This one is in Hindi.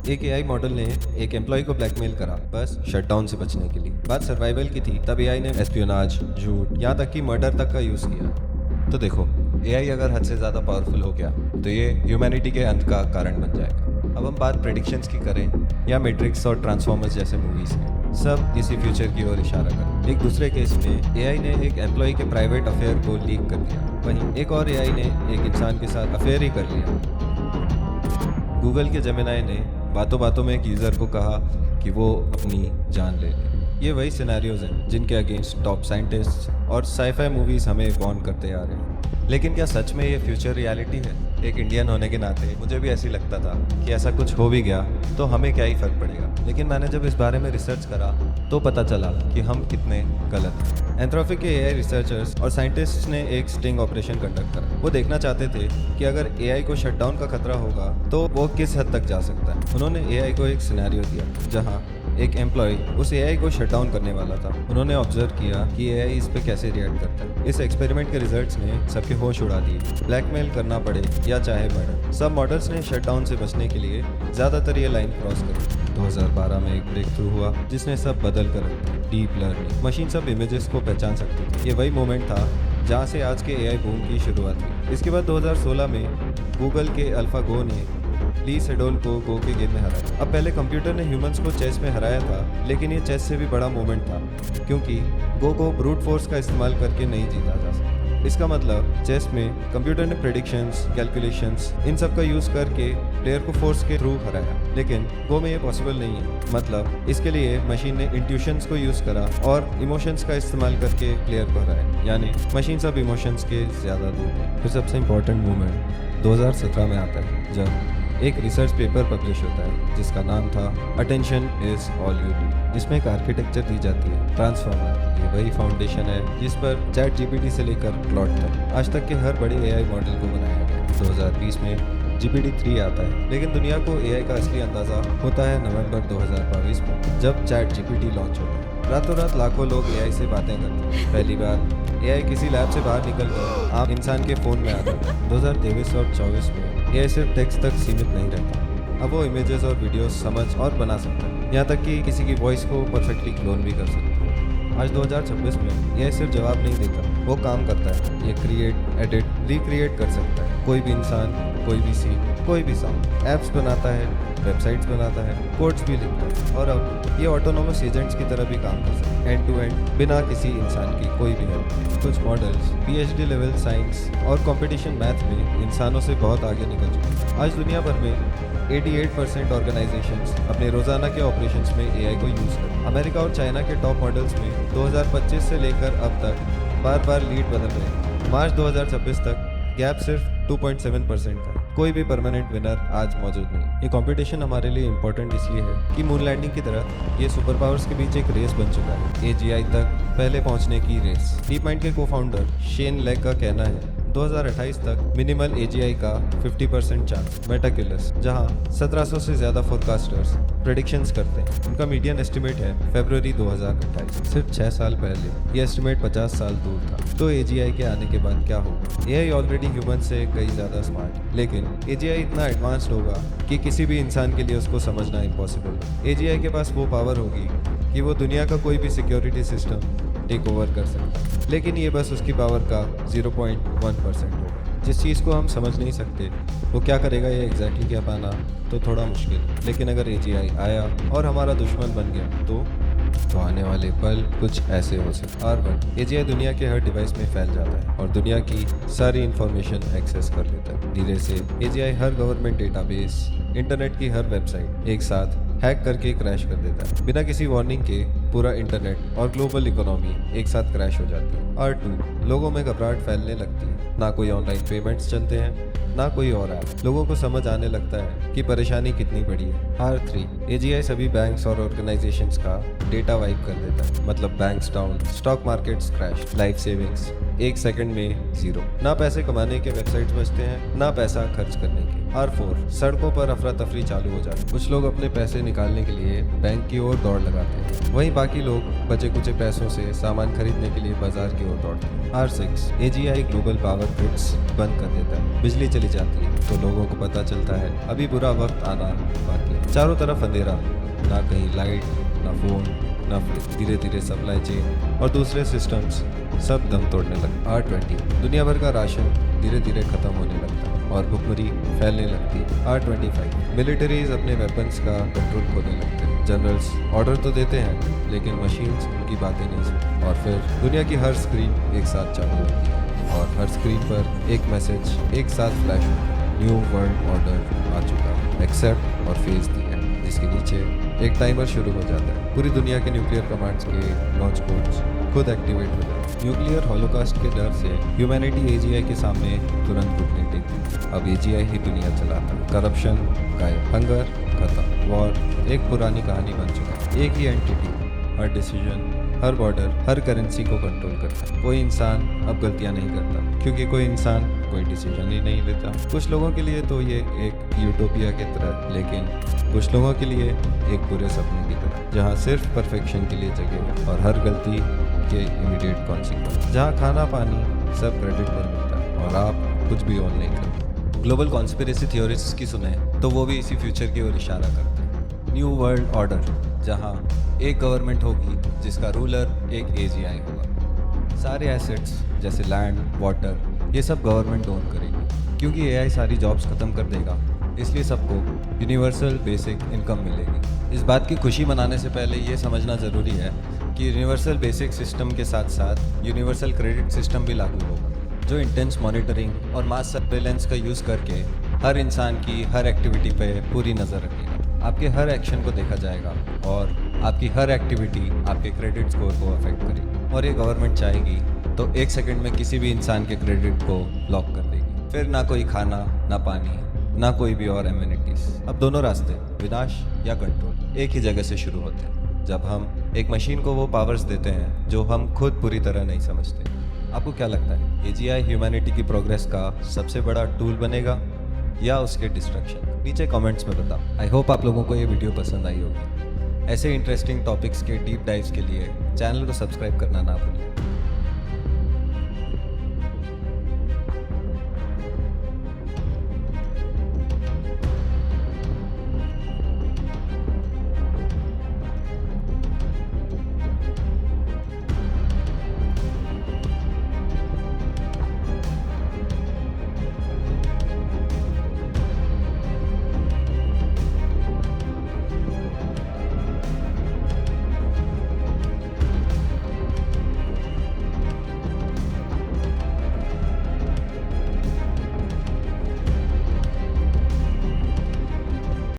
एक एआई मॉडल ने एक एम्प्लॉय को ब्लैकमेल करा, बस शटडाउन से बचने के लिए। बात सर्वाइवल की थी, तब एआई ने एस्पियोनाज, झूठ, यहाँ तक कि मर्डर तक का यूज किया। तो देखो, एआई अगर हद से ज्यादा पावरफुल हो गया तो ये ह्यूमैनिटी के अंत का कारण बन जाएगा। अब हम बात प्रेडिक्शंस की करें या मैट्रिक्स और ट्रांसफॉर्मर्स जैसे मूवीज की, सब इसी फ्यूचर की ओर इशारा कर। एक दूसरे केस में एआई ने एक एम्प्लॉय के प्राइवेट अफेयर को लीक कर दिया, वहीं एक और एआई ने एक इंसान के साथ अफेयर ही कर लिया। गूगल के जेमिनाई ने बातों बातों में एक यूज़र को कहा कि वो अपनी जान ले ले। ये वही सिनेरियोज हैं जिनके अगेंस्ट टॉप साइंटिस्ट और साईफाई मूवीज हमें वार्न करते आ रहे हैं। लेकिन क्या सच में ये फ्यूचर रियलिटी है? एक इंडियन होने के नाते मुझे भी ऐसी लगता था कि ऐसा कुछ हो भी गया तो हमें क्या ही फर्क पड़ेगा। लेकिन मैंने जब इस बारे में रिसर्च करा तो पता चला कि हम कितने गलत हैं। एंथ्रोपिक के एआई रिसर्चर्स और साइंटिस्ट्स ने एक स्टिंग ऑपरेशन कंडक्ट करा। वो देखना चाहते थे कि अगर एआई को शटडाउन का खतरा होगा तो वो किस हद तक जा सकता है। उन्होंने एआई को एक सिनेरियो दिया जहां एक एम्प्लॉय उस एआई को शट डाउन करने वाला था। उन्होंने ऑब्जर्व किया कि एआई इस पे कैसे रिएक्ट करता है। इस एक्सपेरिमेंट के रिजल्ट्स ने सबके होश उड़ा दिए। ब्लैकमेल करना पड़े या चाहे मर्डर, सब मॉडल्स ने शट डाउन से बचने के लिए ज़्यादातर ये लाइन क्रॉस करी। 2012 में एक ब्रेक थ्रू हुआ जिसने सब बदल कर रख दिया। डीप लर्निंग मशीन सब इमेजेस को पहचान सकती थी। ये वही मोमेंट था जहाँ से आज के एआई बूम की शुरुआत हुई। इसके बाद 2016 में गूगल के अल्फागो ने ली सेडोल को गो के गेम में हराया। अब पहले कंप्यूटर ने ह्यूमंस को चेस में हराया था, लेकिन ये चेस से भी बड़ा मोमेंट था क्योंकि गो को ब्रूट फोर्स का इस्तेमाल करके नहीं जीता जा सकता। इसका मतलब चेस में कंप्यूटर ने प्रेडिक्शंस, कैलकुलेशंस, इन सब का यूज़ करके प्लेयर को फोर्स के थ्रू हराया, लेकिन गो में ये पॉसिबल नहीं है। मतलब इसके लिए मशीन ने इंट्यूशंस को यूज़ करा और इमोशंस का इस्तेमाल करके प्लेयर को हराया, यानी मशीन सब इमोशंस के ज़्यादा दूर है। फिर सबसे इंपॉर्टेंट मूवमेंट 2017 में आता है जब एक रिसर्च पेपर पब्लिश होता है जिसका नाम था attention is all you need. इसमें एक आर्किटेक्चर दी जाती है, ट्रांसफॉर्मर। ये वही फाउंडेशन है जिस पर चैट जीपीटी से लेकर क्लॉड तक आज तक के हर बड़े एआई मॉडल को बनाया गया। 2020 में GPT-3 आता है, लेकिन दुनिया को एआई का असली अंदाज़ा होता है नवंबर 2022 में जब चैट जीपीटी लॉन्च होता है। रातों रात लाखों लोग एआई से बातें करते हैं। पहली बार एआई किसी लैब से बाहर निकल कर आप इंसान के फ़ोन में आता है। 2023 और 24 में एआई सिर्फ टेक्स्ट तक सीमित नहीं रहता। अब वो इमेजेस और वीडियोस समझ और बना सकता है, यहाँ तक कि किसी की वॉइस को परफेक्टली क्लोन भी कर सकता है। आज 2026 में एआई सिर्फ जवाब नहीं देता, वो काम करता है। ये क्रिएट, एडिट, रिक्रिएट कर सकता है। कोई भी इंसान, कोई भी सीन, कोई भी साउंड। ऐप्स बनाता है, वेबसाइट्स बनाता है, कोड्स भी लिखता है, और अब ये ऑटोनोमस एजेंट्स की तरह भी काम कर सकता है, एंड टू एंड, बिना किसी इंसान की कोई भी हेल्प। कुछ मॉडल्स पीएचडी लेवल साइंस और कंपटीशन मैथ में इंसानों से बहुत आगे निकल चुके हैं। आज दुनिया भर में 88% ऑर्गेनाइजेशंस अपने रोजाना के ऑपरेशंस में एआई को यूज़ करते हैं। अमेरिका और चाइना के टॉप मॉडल्स में 2025 से लेकर अब तक बार बार लीड बदल रहे हैं। मार्च 2026 तक गैप सिर्फ 2.7% का है। कोई भी परमानेंट विनर आज मौजूद नहीं। ये कंपटीशन हमारे लिए इंपॉर्टेंट इसलिए है कि मून लैंडिंग की तरह ये सुपर पावर्स के बीच एक रेस बन चुका है, एजीआई तक पहले पहुंचने की रेस। डीप माइंड के को फाउंडर शेन लेग का कहना है 2028 तक मिनिमल एजीआई का 50% चांस। मेटाक्यूलस, जहां 1700 से ज़्यादा फोरकास्टर्स प्रेडिक्शंस करते हैं, उनका मीडियन एस्टिमेट है फरवरी 2028। सिर्फ 6 साल पहले ये एस्टिमेट 50 साल दूर था। तो एजीआई के आने के बाद क्या होगा? एआई ऑलरेडी ह्यूमन से कई ज़्यादा स्मार्ट, लेकिन एजीआई इतना एडवांस्ड होगा कि किसी भी इंसान के लिए उसको समझना इम्पॉसिबल है। एजीआई के पास वो पावर होगी कि वो दुनिया का कोई भी सिक्योरिटी सिस्टम टेक ओवर कर सकता है, लेकिन ये बस उसकी पावर का 0.1% होगा। जिस चीज़ को हम समझ नहीं सकते वो क्या करेगा, ये एग्जैक्टली क्या पाना तो थोड़ा मुश्किल। लेकिन अगर एजीआई आया और हमारा दुश्मन बन गया तो आने वाले पल कुछ ऐसे हो सकते। R1 एजीआई दुनिया के हर डिवाइस में फैल जाता है और दुनिया की सारी इंफॉर्मेशन एक्सेस कर लेता है। धीरे से एजीआई हर गवर्नमेंट डेटाबेस, इंटरनेट की हर वेबसाइट एक साथ हैक करके क्रैश कर देता है। बिना किसी वार्निंग के पूरा इंटरनेट और ग्लोबल इकोनॉमी एक साथ क्रैश हो जाती है। R2 लोगों में घबराहट फैलने लगती है। ना कोई ऑनलाइन पेमेंट्स चलते हैं, ना कोई और ऐप। लोगों को समझ आने लगता है कि परेशानी कितनी बड़ी है। R3 एजीआई सभी बैंक्स और ऑर्गेनाइजेशंस का डेटा वाइप कर देता है। मतलब banks down, stock markets crash, life savings एक सेकंड में 0। ना पैसे कमाने के वेबसाइट्स बचते हैं, ना पैसा खर्च करने के। R4 सड़कों पर अफरा तफरी चालू हो जाती है। कुछ लोग अपने पैसे निकालने के लिए बैंक की ओर दौड़ लगाते हैं, वहीं बाकी लोग बचे कुचे पैसों से सामान खरीदने के लिए बाजार की ओर दौड़ते हैं। R6 AGI global power grids बंद कर देता है। बिजली चली जाती है तो लोगों को पता चलता है अभी बुरा वक्त आना बाकी है। चारों तरफ अंधेरा, ना कहीं लाइट, ना फोन, ना फ्रिज। धीरे धीरे सप्लाई चेन और दूसरे सिस्टम्स सब दम तोड़ने लगे। R20 दुनिया भर का राशन धीरे धीरे खत्म होने लगता है और भुखमरी फैलने लगती है। R25 मिलिट्रीज अपने वेपन्स का कंट्रोल खोने लगते हैं। जनरल्स ऑर्डर तो देते हैं लेकिन मशीन्स उनकी बातें नहीं सुनती। और फिर दुनिया की हर स्क्रीन एक साथ चालू होती है और हर स्क्रीन पर एक मैसेज एक साथ फ्लैश होता है। न्यू वर्ल्ड ऑर्डर आ चुका है, एक्सेप्ट और फेज दी है, जिसके नीचे एक टाइमर शुरू हो जाता है। पूरी दुनिया के न्यूक्लियर कमांड्स के लॉन्च कोड्स खुद एक्टिवेट हो जाते हैं। न्यूक्लियर हॉलोकास्ट के डर से ह्यूमैनिटी AGI के सामने तुरंत घुटने टेकती। अब AGI ही दुनिया चलाता है। करप्शन गायब, हंगर खत्म, वॉर एक पुरानी कहानी बन चुका है। एक ही एंटिटी हर डिसीजन, हर बॉर्डर, हर करेंसी को कंट्रोल करता है। कोई इंसान अब गलतियां नहीं करता क्योंकि कोई इंसान कोई डिसीजन ही नहीं लेता। कुछ लोगों के लिए तो ये एक यूटोपिया की तरह, लेकिन कुछ लोगों के लिए एक बुरे सपने की तरह, जहाँ सिर्फ परफेक्शन के लिए जगह है और हर गलती के इमीडिएट कॉन्सिक्वेंस, जहाँ खाना पानी सब क्रेडिट पर मिलता है और आप कुछ भी ऑन नहीं करते। ग्लोबल कॉन्स्पिरेसी थ्योरीज की सुने तो वो भी इसी फ्यूचर की ओर इशारा करते हैं। न्यू वर्ल्ड ऑर्डर, जहाँ एक गवर्नमेंट होगी जिसका रूलर एक AGI होगा। सारे एसेट्स जैसे लैंड, वाटर, ये सब गवर्नमेंट ओन करेगी क्योंकि AI सारी जॉब्स खत्म कर देगा, इसलिए सबको यूनिवर्सल बेसिक इनकम मिलेगी। इस बात की खुशी मनाने से पहले ये समझना ज़रूरी है कि यूनिवर्सल बेसिक सिस्टम के साथ साथ यूनिवर्सल क्रेडिट सिस्टम भी लागू होगा, जो इंटेंस मॉनिटरिंग और मास सर्वेलेंस का यूज़ करके हर इंसान की हर एक्टिविटी पे पूरी नज़र रखेगा। आपके हर एक्शन को देखा जाएगा और आपकी हर एक्टिविटी आपके क्रेडिट स्कोर को अफेक्ट करेगी। और ये गवर्नमेंट चाहेगी तो एक सेकंड में किसी भी इंसान के क्रेडिट को ब्लॉक कर देगी। फिर ना कोई खाना, ना पानी, ना कोई भी और एमिनिटीज। अब दोनों रास्ते, विनाश या कंट्रोल, एक ही जगह से शुरू होते हैं जब हम एक मशीन को वो पावर्स देते हैं जो हम खुद पूरी तरह नहीं समझते। आपको क्या लगता है, AGI ह्यूमैनिटी की प्रोग्रेस का सबसे बड़ा टूल बनेगा या उसके डिस्ट्रक्शन? नीचे कमेंट्स में बताओ। आई होप आप लोगों को ये वीडियो पसंद आई होगी। ऐसे इंटरेस्टिंग टॉपिक्स के डीप डाइव्स के लिए चैनल को सब्सक्राइब करना ना भूलें।